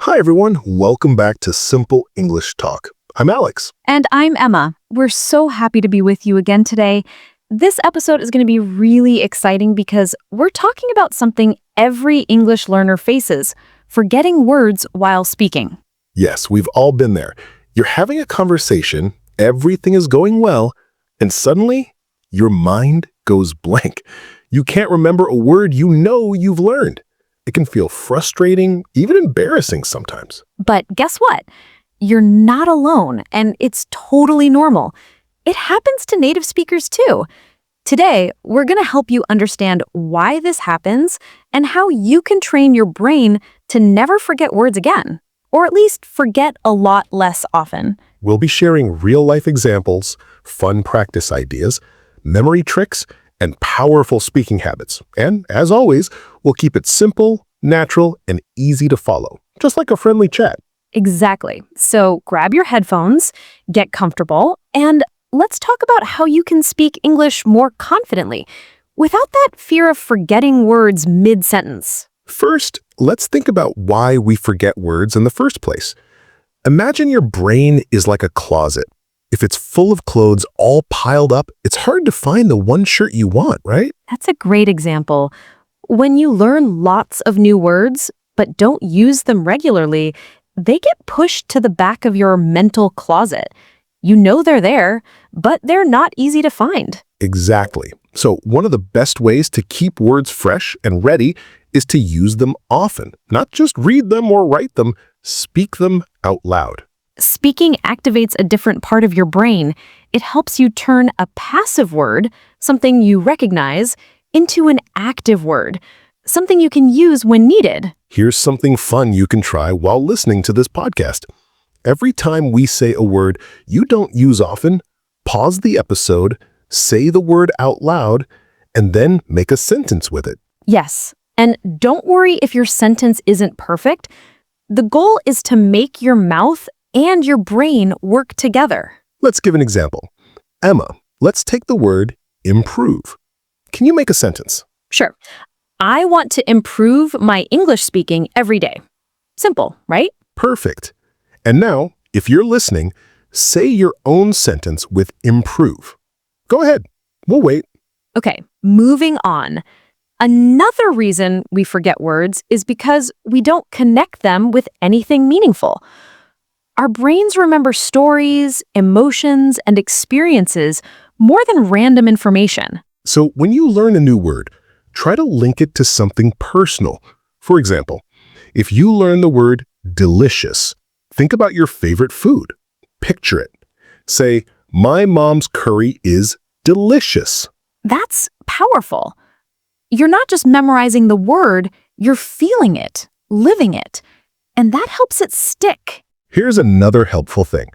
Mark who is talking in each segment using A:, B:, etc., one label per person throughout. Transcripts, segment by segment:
A: Hi everyone, welcome back to Simple English Talk. I'm Alex.
B: And I'm Emma. We're so happy to be with you again today. This episode is going to be really exciting because we're talking about something every English learner faces, forgetting words while speaking.
A: Yes, we've all been there. You're having a conversation, everything is going well, and suddenly your mind goes blank. You can't remember a word you know you've learned. It can feel frustrating, even embarrassing sometimes.
B: But guess what? You're not alone, and it's totally normal. It happens to native speakers too. Today, we're going to help you understand why this happens and how you can train your brain to never forget words again, or at least forget a lot less often.
A: We'll be sharing real-life examples, fun practice ideas, memory tricks, and powerful speaking habits. And as always, we'll keep it simple, natural, and easy to follow, just like a friendly chat.
B: Exactly. So grab your headphones, get comfortable, and let's talk about how you can speak English more confidently without that fear of forgetting words mid-sentence.
A: First, let's think about why we forget words in the first place. Imagine your brain is like a closet. If it's full of clothes all piled up, it's hard to find the one shirt you want, right?
B: That's a great example. When you learn lots of new words, but don't use them regularly, they get pushed to the back of your mental closet. You know they're there, but they're not easy to find.
A: Exactly. So one of the best ways to keep words fresh and ready is to use them often. Not just read them or write them, speak them out loud.
B: Speaking activates a different part of your brain. It helps you turn a passive word, something you recognize, into an active word, something you can use when needed.
A: Here's something fun you can try while listening to this podcast. Every time we say a word you don't use often, pause the episode, say the word out loud, and then make a sentence with it.
B: Yes, and don't worry if your sentence isn't perfect. The goal is to make your mouth and your brain work together.
A: Let's give an example. Emma, let's take the word improve. Can you make a sentence?
B: Sure. I want to improve my English speaking every day. Simple, right?
A: Perfect. And now, if you're listening, say your own sentence with improve. Go ahead. We'll wait.
B: Okay, moving on. Another reason we forget words is because we don't connect them with anything meaningful. Our brains remember stories, emotions, and experiences more than random information.
A: So when you learn a new word, try to link it to something personal. For example, if you learn the word delicious, think about your favorite food. Picture it. Say, my mom's curry is delicious.
B: That's powerful. You're not just memorizing the word, you're feeling it, living it, and that helps it stick.
A: Here's another helpful thing.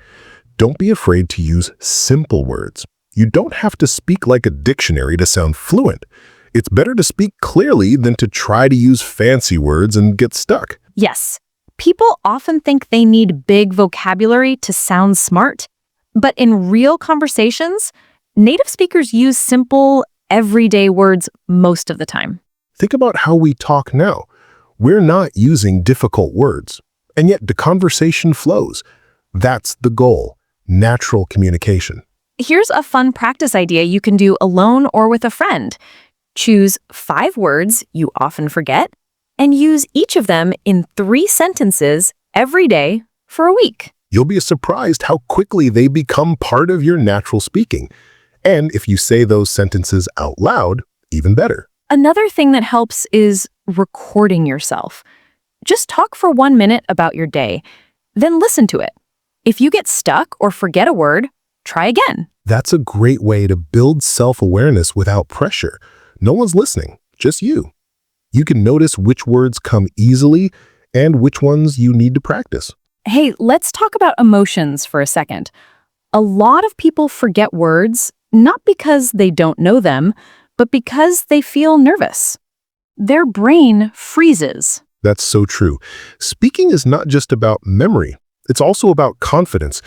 A: Don't be afraid to use simple words. You don't have to speak like a dictionary to sound fluent. It's better to speak clearly than to try to use fancy words and get stuck.
B: Yes, people often think they need big vocabulary to sound smart, but in real conversations, native speakers use simple, everyday words most of the time.
A: Think about how we talk now. We're not using difficult words, and yet the conversation flows. That's the goal, natural communication.
B: Here's a fun practice idea you can do alone or with a friend. Choose 5 words you often forget and use each of them in 3 sentences every day for a week.
A: You'll be surprised how quickly they become part of your natural speaking. And if you say those sentences out loud, even better.
B: Another thing that helps is recording yourself. Just talk for 1 minute about your day, then listen to it. If you get stuck or forget a word, try again.
A: That's a great way to build self-awareness without pressure. No one's listening, just you. You can notice which words come easily and which ones you need to practice.
B: Hey, let's talk about emotions for a second. A lot of people forget words, not because they don't know them, but because they feel nervous. Their brain freezes.
A: That's so true. Speaking is not just about memory. It's also about confidence.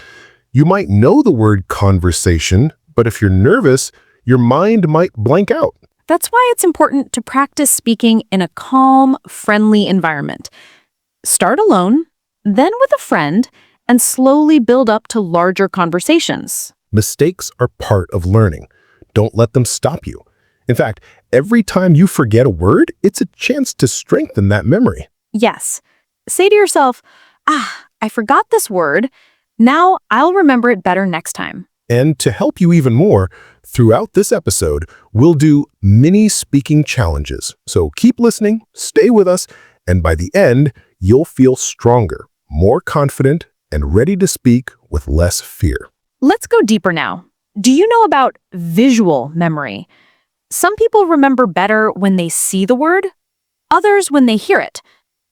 A: You might know the word conversation, but if you're nervous, your mind might blank out.
B: That's why it's important to practice speaking in a calm, friendly environment. Start alone, then with a friend, and slowly build up to larger conversations.
A: Mistakes are part of learning. Don't let them stop you. In fact, every time you forget a word, it's a chance to strengthen that memory.
B: Yes. Say to yourself, I forgot this word. Now I'll remember it better next time.
A: And to help you even more, throughout this episode, we'll do mini speaking challenges. So keep listening, stay with us, and by the end, you'll feel stronger, more confident, and ready to speak with less fear.
B: Let's go deeper now. Do you know about visual memory? Some people remember better when they see the word, others when they hear it,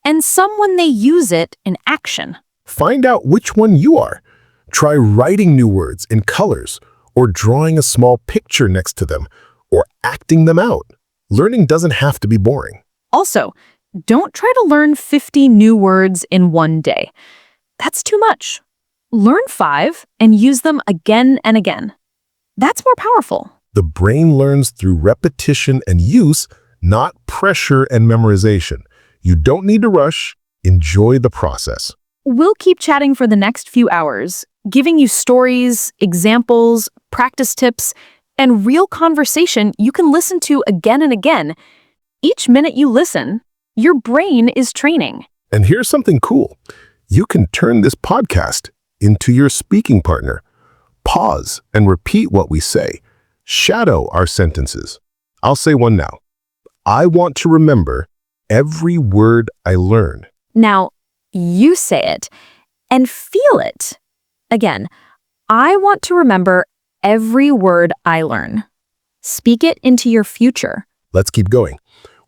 B: and some when they use it in action.
A: Find out which one you are. Try writing new words in colors, or drawing a small picture next to them, or acting them out. Learning doesn't have to be boring.
B: Also, don't try to learn 50 new words in one day. That's too much. Learn 5 and use them again and again. That's more powerful.
A: The brain learns through repetition and use, not pressure and memorization. You don't need to rush. Enjoy the process.
B: We'll keep chatting for the next few hours, giving you stories, examples, practice tips, and real conversation you can listen to again and again. Each minute you listen, your brain is training.
A: And here's something cool. You can turn this podcast into your speaking partner. Pause and repeat what we say. Shadow our sentences. I'll say one now. I want to remember every word I learn.
B: Now, you say it and feel it. Again, I want to remember every word I learn. Speak it into your future.
A: Let's keep going.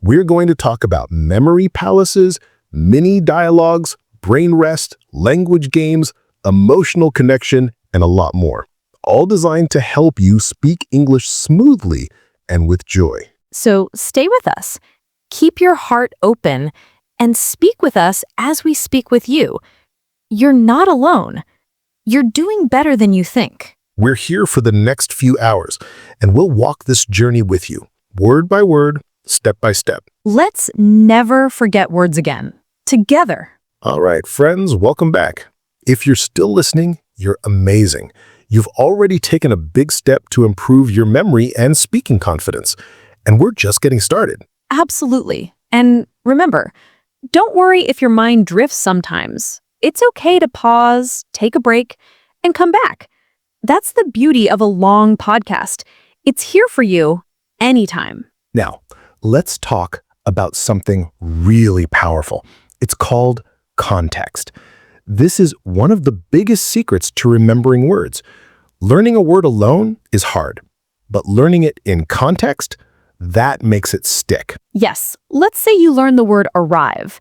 A: We're going to talk about memory palaces, mini dialogues, brain rest, language games, emotional connection, and a lot more. All designed to help you speak English smoothly and with joy.
B: So stay with us. Keep your heart open and speak with us as we speak with you. You're not alone. You're doing better than you think.
A: We're here for the next few hours, and we'll walk this journey with you, word by word, step by step.
B: Let's never forget words again. Together.
A: All right, friends, welcome back. If you're still listening, you're amazing. You've already taken a big step to improve your memory and speaking confidence, and we're just getting started.
B: Absolutely. And remember, don't worry if your mind drifts sometimes. It's okay to pause, take a break, and come back. That's the beauty of a long podcast. It's here for you anytime.
A: Now, let's talk about something really powerful. It's called context. This is one of the biggest secrets to remembering words. Learning a word alone is hard, but learning it in context, that makes it stick.
B: Yes, let's say you learn the word arrive.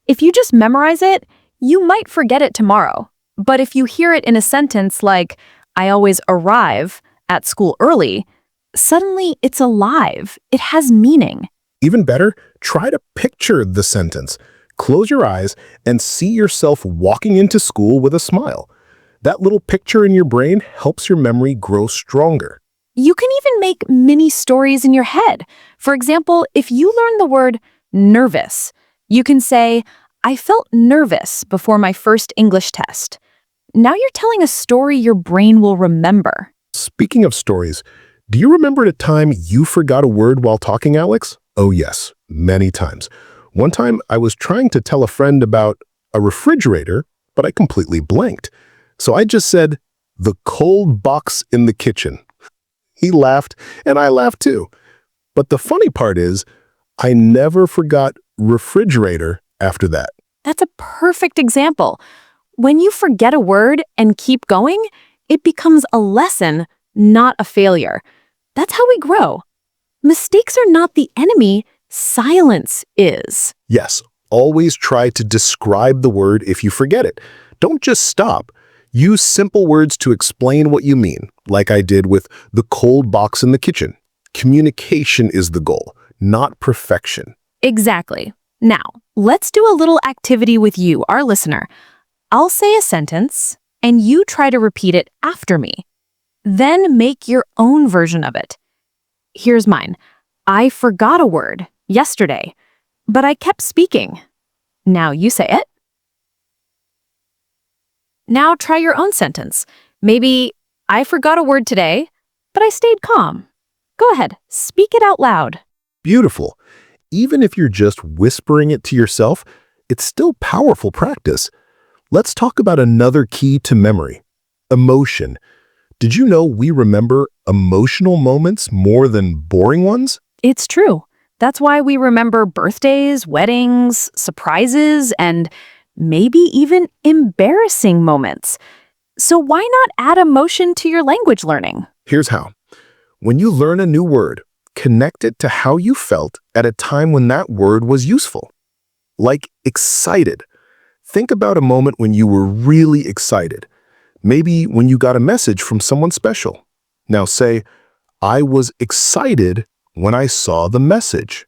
B: If you just memorize it, you might forget it tomorrow. But if you hear it in a sentence like, I always arrive at school early, suddenly it's alive. It has meaning.
A: Even better, try to picture the sentence. Close your eyes and see yourself walking into school with a smile. That little picture in your brain helps your memory grow stronger.
B: You can even make mini stories in your head. For example, if you learn the word nervous, you can say, I felt nervous before my first English test. Now you're telling a story your brain will remember.
A: Speaking of stories, do you remember the time you forgot a word while talking, Alex? Oh yes, many times. One time I was trying to tell a friend about a refrigerator, but I completely blanked. So I just said, the cold box in the kitchen. He laughed, and I laughed too. But the funny part is, I never forgot refrigerator after that.
B: That's a perfect example. When you forget a word and keep going, it becomes a lesson, not a failure. That's how we grow. Mistakes are not the enemy. Silence is.
A: Yes, always try to describe the word if you forget it. Don't just stop. Use simple words to explain what you mean, like I did with the cold box in the kitchen. Communication is the goal, not perfection.
B: Exactly. Now, let's do a little activity with you, our listener. I'll say a sentence, and you try to repeat it after me. Then make your own version of it. Here's mine. I forgot a word yesterday, but I kept speaking. Now you say it. Now try your own sentence. Maybe, I forgot a word today, but I stayed calm. Go ahead, speak it out loud.
A: Beautiful. Even if you're just whispering it to yourself, it's still powerful practice. Let's talk about another key to memory: emotion. Did you know we remember emotional moments more than boring ones?
B: It's true. That's why we remember birthdays, weddings, surprises, and maybe even embarrassing moments. So why not add emotion to your language learning?
A: Here's how. When you learn a new word, connect it to how you felt at a time when that word was useful. Like excited. Think about a moment when you were really excited. Maybe when you got a message from someone special. Now say, I was excited when I saw the message.